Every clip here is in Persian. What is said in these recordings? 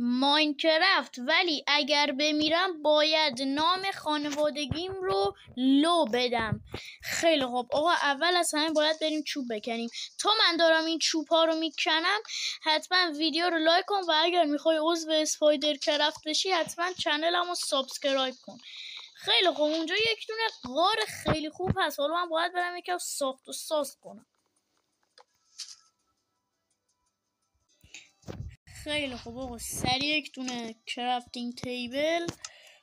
ماینکرافت، ولی اگر بمیرم باید نام خانوادگیم رو لو بدم. خیلی خوب آقا، اول از همه باید بریم چوب بکنیم. تا من دارم این چوب ها رو میکنم حتما ویدیو رو لایک کن و اگر میخوای عضو اسپایدر کرافت بشی حتما چنلمو سابسکرایب کن. خیلی خوب، اونجا یک دونه غار خیلی خوب هست. حالا من باید برم یکم ساخت و ساز کنم. خیلی خوب آقا، سریع یک دونه کرافتینگ تیبل.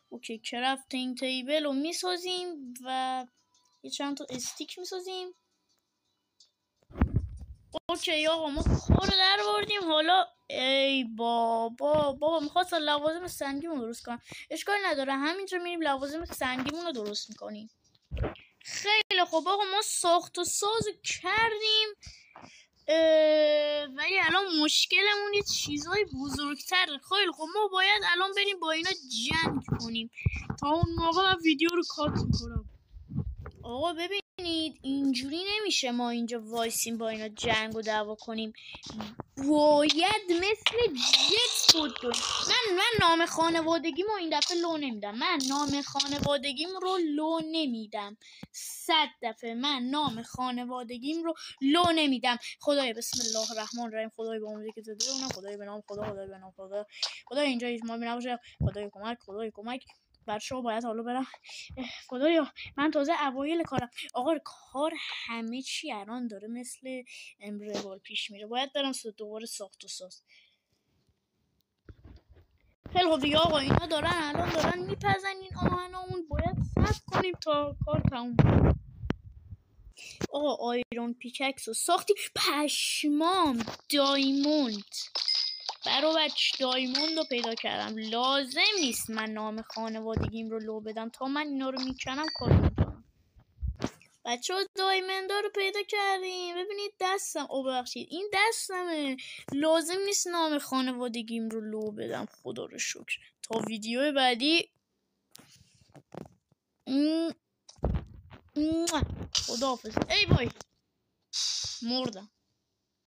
اوکی، کرافتینگ تیبل رو میسازیم و یه چند تا استیک میسازیم. اوکی آقا، ما کار در بردیم. حالا ای بابا میخواستم لوازم سنگیمون درست کنم. اشکال نداره، همینجا میریم لوازم سنگیمون رو درست میکنیم. خیلی خوب آقا، ما ساخت و ساز کردیم ولی الان مشکلمون یه چیزای بزرگتره. خیلی خب ما باید الان بریم با اینا جنگ کنیم. تا اون موقع من ویدیو رو کات میکنم. آقا ببینید اینجوری نمیشه ما اینجا وایسیم با اینا جنگ و دعوا کنیم. باید مثل جت بود کنیم. من نام خانوادگیمو این دفعه لو نمیدم. من نام خانوادگیم رو لو نمیدم. 100 دفعه من نام خانوادگیم رو لو نمیدم. خدایا بسم الله الرحمن الرحیم. خدای به امید که زنده بمونم. خدای به نام خدا. خدای به نام خدا. خدای اینجا هیچ ما نباشه. خدای کمک. خدای کمک. برشو باید حالا برم. خدایا من تازه اوایل کارم. آقا کار همه چی الان داره مثل روال پیش میره. باید برم دوباره ساخت و ساز. خیلی خوب دیگه آقا، اینا الان دارن میپزن این آهنامون. باید صبر کنیم تا کار تموم. آقا آیرون پیککس رو ساختی. پشمام دایموند بچ دایموند رو پیدا کردم. لازم نیست من نام خانوادگیم رو لو بدم. تا من اینا رو میکنم کار میکنم. بچه ها دایموند رو پیدا کردیم. ببینید دستم. ببخشید این دستمه. لازم نیست نام خانوادگیم رو لو بدم. خدا رو شکر. تا ویدیو بعدی. خداحافظ. ای وای مردم.